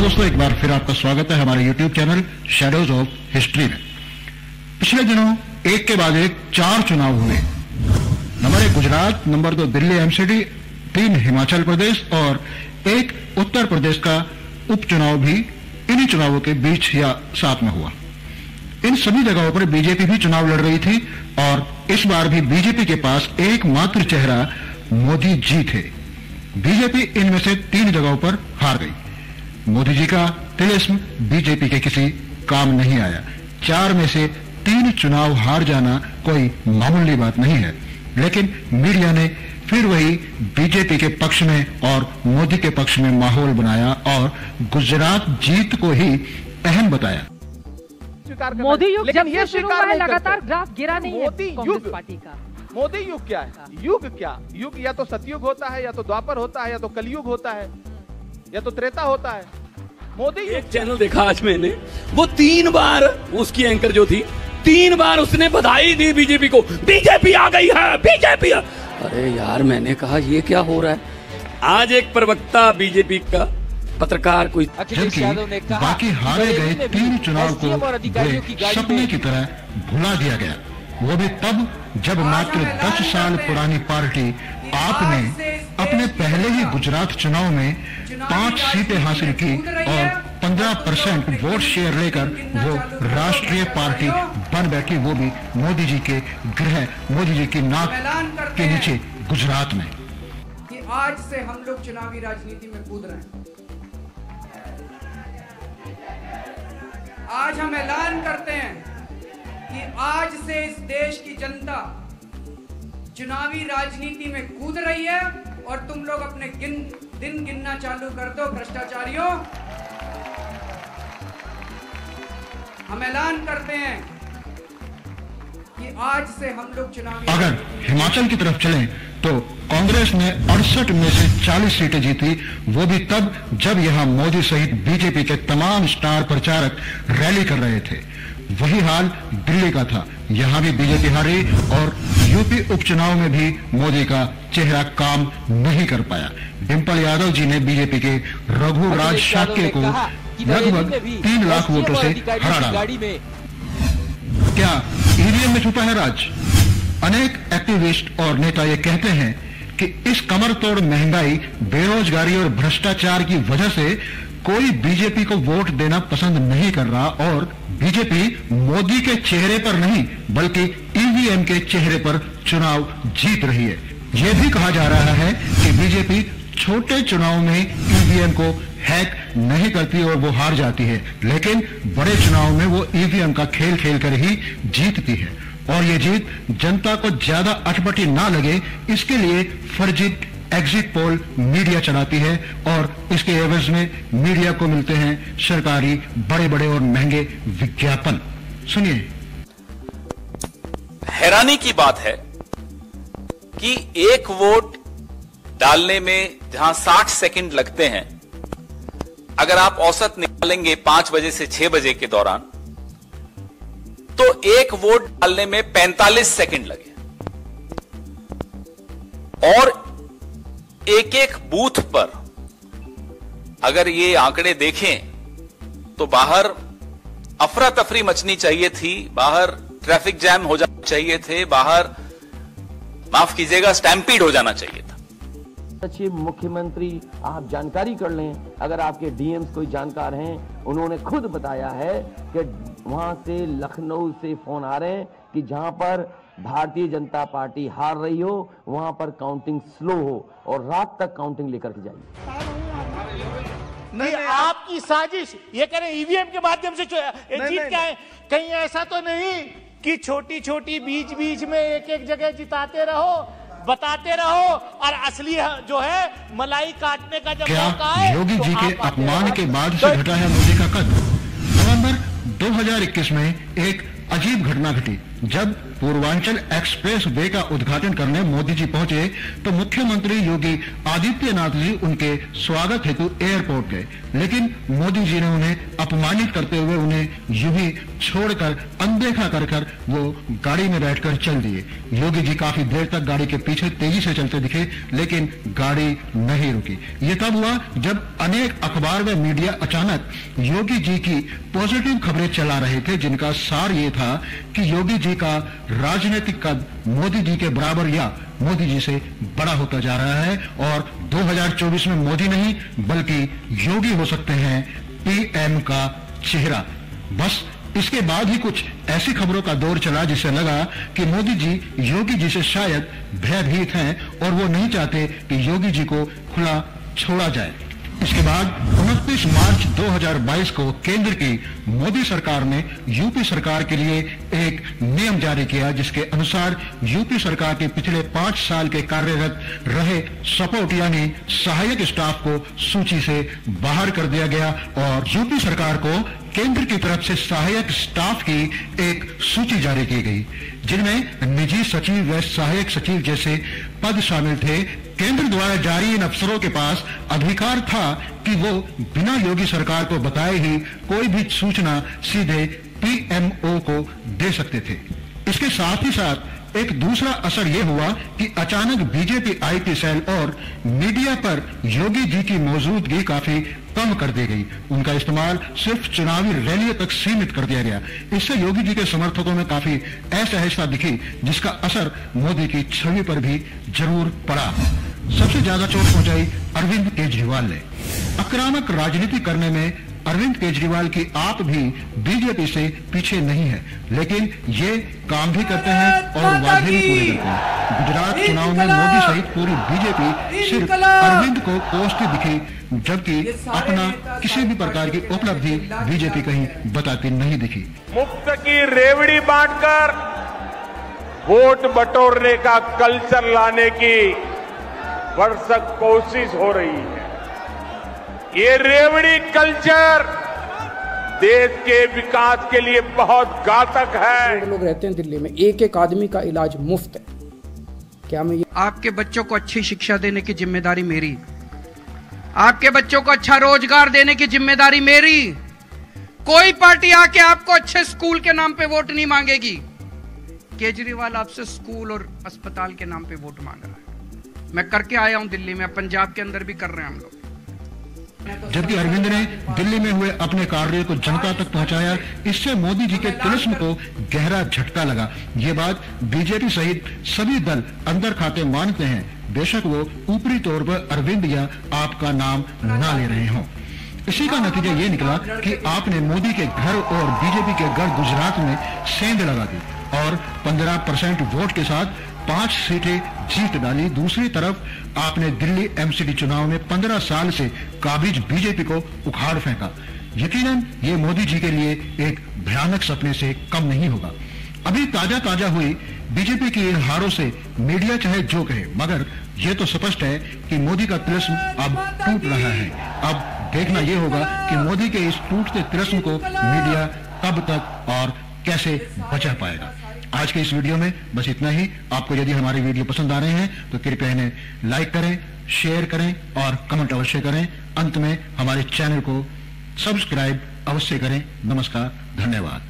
नमस्कार दोस्तों, एक बार फिर आपका स्वागत है हमारे YouTube channel shadows of history में। पिछले दिनों एक के बाद एक 4 चुनाव हुए। Number 1 Gujarat, number 2 Delhi MCD, 3 Himachal Pradesh और 1 उत्तर प्रदेश का उपचुनाव भी इन्हीं चुनावों के बीच या साथ में हुआ। इन सभी जगहों पर बीजेपी भी चुनाव लड़ रही थी और इस बार भी बीजेपी के पास एकमात्र चेहरा मोदी जी थे। बीजेपी इनमें से 3 जगहों पर हार गई। मोदी जी का तिलिस्म बीजेपी के किसी काम नहीं आया। 4 में से 3 चुनाव हार जाना कोई मामूली बात नहीं है, लेकिन मीडिया ने फिर वही बीजेपी के पक्ष में और मोदी के पक्ष में माहौल बनाया और गुजरात जीत को ही अहम बताया। मोदी युग जब से शुरू हुआ है लगातार ग्राफ गिरा नहीं है कांग्रेस पार्टी का। मोदी युग क्या है? युग क्या? युग या तो सतयुग होता है, या तो द्वापर होता है, या तो कलयुग होता है, या तो त्रेता होता है। मोदी एक चैनल देखा आज मैंने, वो 3 बार उसकी एंकर जो थी 3 बार उसने बधाई दी बीजेपी को, बीजेपी आ गई है, बीजेपी। अरे यार, मैंने कहा ये क्या हो रहा है। आज एक प्रवक्ता बीजेपी का पत्रकार कोई बाकी हारे गए 3 चुनाव को सपने की तरह भुला दिया गया, वो भी तब जब मात्र 10 साल पुरानी पार्टी आपने अपने पहले ही गुजरात चुनाव में 5 सीटें हासिल की और 15% वोट शेयर लेकर वो राष्ट्रीय पार्टी बन बैठी, वो भी मोदी जी के गृह, मोदी जी की नाक के नीचे गुजरात में। कि आज से हम लोग चुनावी राजनीति में कूद रहे हैं। आज हम ऐलान करते हैं कि आज से इस देश की जनता चुनावी राजनीति में कूद रही है और तुम लोग अपने दिन गिनना चालू कर दो भ्रष्टाचारियों। हम ऐलान करते हैं कि आज से हम लोग चुनावी। अगर हिमाचल की तरफ चलें तो कांग्रेस ने 68 में से 40 सीटें जीती, वो भी तब जब यहां मोदी सहित बीजेपी के तमाम स्टार प्रचारक रैली कर रहे थे। वही हाल दिल्ली का था, यहां भी बीजेपी हारी और यूपी उपचुनाव में भी मोदी का चेहरा काम नहीं कर पाया। डिम्पल यादव जी ने बीजेपी के रघुराज शाक्य को लगभग 3 लाख वोटों से हरा डाला। क्या ईवीएम में छुपा है राज? अनेक एक्टिविस्ट और नेता ये कहते हैं कि इस कमर तोड़ महंगाई, बेरोजगारी और भ्रष्टाचार की वजह से कोई बीजेपी को वोट देना पसंद नहीं कर रहा और बीजेपी मोदी के चेहरे पर नहीं बल्कि ईवीएम के चेहरे पर चुनाव जीत रही है। यह भी कहा जा रहा है कि बीजेपी छोटे चुनाव में ईवीएम को हैक नहीं करती और वो हार जाती है, लेकिन बड़े चुनाव में वो ईवीएम का खेल खेलकर ही जीतती है। और ये जीत जनता को ज्यादा अटपटी ना लगे, इसके लिए फर्जी एग्जिट पोल मीडिया चलाती है और इसके एवज में मीडिया को मिलते हैं सरकारी बड़े बड़े और महंगे विज्ञापन। सुनिए। हैरानी की बात है कि 1 वोट डालने में जहां 60 सेकंड लगते हैं, अगर आप औसत निकालेंगे 5 बजे से 6 बजे के दौरान, तो 1 वोट डालने में 45 सेकंड लगे और एक बूथ पर अगर ये आंकड़े देखें तो बाहर अफरा तफरी मचनी चाहिए थी, बाहर ट्रैफिक जैम हो जाना चाहिए थे, बाहर माफ कीजिएगा स्टैम्पीड हो जाना चाहिए था। अच्छे मुख्यमंत्री आप जानकारी कर लें, अगर आपके डीएम्स कोई जानकार हैं, उन्होंने खुद बताया है कि वहां से लखनऊ से फोन आ रहे हैं कि जहां पर भारतीय जनता पार्टी हार रही हो वहां पर काउंटिंग स्लो हो और रात तक काउंटिंग लेकर के जाइए। नहीं, आपकी साजिश ये कह रहे ईवीएम के माध्यम से जीत क्या है? कहीं ऐसा तो नहीं कि छोटी छोटी बीच बीच में एक जगह जिताते रहो, बताते रहो और असली जो है मलाई काटने का जब मौका है। योगी जी के अपमान के बाद से घटा है मोदी का कद। नवंबर 2021 में एक अजीब घटना घटी जब पूर्वांचल एक्सप्रेस वे का उद्घाटन करने मोदी जी पहुंचे तो मुख्यमंत्री योगी आदित्यनाथ जी उनके स्वागत हेतु एयरपोर्ट गए, लेकिन मोदी जी ने उन्हें अपमानित करते हुए उन्हें यूं ही छोड़कर अनदेखा कर वो गाड़ी में बैठकर चल दिए। योगी जी काफी देर तक गाड़ी के पीछे तेजी से चलते दिखे, लेकिन गाड़ी नहीं रुकी। ये तब हुआ जब अनेक अखबार व मीडिया अचानक योगी जी की पॉजिटिव खबरें चला रहे थे, जिनका सार ये था कि योगी जी का राजनीतिक कद मोदी जी के बराबर या मोदी जी से बड़ा होता जा रहा है और 2024 में मोदी नहीं बल्कि योगी हो सकते हैं पीएम का चेहरा। बस इसके बाद ही कुछ ऐसी खबरों का दौर चला जिससे लगा कि मोदी जी योगी जी से शायद भयभीत हैं और वो नहीं चाहते कि योगी जी को खुला छोड़ा जाए। इसके बाद 29 मार्च 2022 को केंद्र की मोदी सरकार ने यूपी सरकार के लिए एक नियम जारी किया, जिसके अनुसार यूपी सरकार के पिछले 5 साल के कार्यरत रहे सपोर्ट यानी सहायक स्टाफ को सूची से बाहर कर दिया गया और यूपी सरकार को केंद्र की तरफ से सहायक स्टाफ की एक सूची जारी की गई, जिनमें निजी सचिव व सहायक सचिव जैसे पद शामिल थे। केंद्र द्वारा जारी इन अफसरों के पास अधिकार था कि वो बिना योगी सरकार को बताए ही कोई भी सूचना सीधे पीएमओ को दे सकते थे। इसके साथ ही साथ एक दूसरा असर यह हुआ कि अचानक बीजेपी आईटी सेल और मीडिया पर योगी जी की मौजूदगी काफी कम कर दी गई। उनका इस्तेमाल सिर्फ चुनावी रैलियों तक सीमित कर दिया गया। इससे योगी जी के समर्थकों में काफी असहजता दिखी, जिसका असर मोदी की छवि पर भी जरूर पड़ा। सबसे ज्यादा चोट पहुंचाई अरविंद केजरीवाल ने। आक्रामक राजनीति करने में अरविंद केजरीवाल की आप भी बीजेपी से पीछे नहीं है, लेकिन ये काम भी करते हैं और वादे भी पूरे करते हैं। गुजरात चुनाव में मोदी सहित पूरी बीजेपी सिर्फ अरविंद को कोसती दिखी, जबकि अपना किसी भी प्रकार की उपलब्धि बीजेपी कहीं बताती नहीं दिखी। मुफ्त की रेवड़ी बांटकर वोट बटोरने का कल्चर लाने की भरसक कोशिश हो रही है। ये रेवड़ी कल्चर देश के विकास के लिए बहुत घातक है। लोग रहते हैं दिल्ली में, एक एक आदमी का इलाज मुफ्त है। क्या मैं आपके बच्चों को अच्छी शिक्षा देने की जिम्मेदारी मेरी, आपके बच्चों को अच्छा रोजगार देने की जिम्मेदारी मेरी। कोई पार्टी आके आपको अच्छे स्कूल के नाम पे वोट नहीं मांगेगी। केजरीवाल आपसे स्कूल और अस्पताल के नाम पे वोट मांग रहा है। मैं करके आया हूं दिल्ली में, पंजाब के अंदर भी कर रहे हैं हम लोग। जबकि अरविंद ने दिल्ली में हुए अपने कार्य को जनता तक पहुंचाया, इससे मोदी जी के तिलिस्म को गहरा झटका लगा। ये बात बीजेपी सहित सभी दल अंदर खाते मानते हैं, बेशक वो ऊपरी तौर पर अरविंद या आपका नाम ना ले रहे हों। इसी का नतीजा ये निकला कि आपने मोदी के घर और बीजेपी के गढ़ गुजरात में सेंध लगा दी और 15% वोट के साथ 5 सीटें जीत डाली। दूसरी तरफ आपने दिल्ली एमसीडी चुनाव में 15 साल से काबिज बीजेपी को उखाड़ फेंका। यकीनन ये मोदी जी के लिए एक भयानक सपने से कम नहीं होगा। अभी ताजा हुई बीजेपी की इन हारों से मीडिया चाहे जो कहे, मगर ये तो स्पष्ट है कि मोदी का तिलिस्म अब टूट रहा है। अब देखना यह होगा कि मोदी के इस टूटते तिलिस्म को मीडिया कब तक और कैसे बचा पाएगा। आज के इस वीडियो में बस इतना ही। आपको यदि हमारे वीडियो पसंद आ रहे हैं तो कृपया इन्हें लाइक करें, शेयर करें और कमेंट अवश्य करें। अंत में हमारे चैनल को सब्सक्राइब अवश्य करें। नमस्कार, धन्यवाद।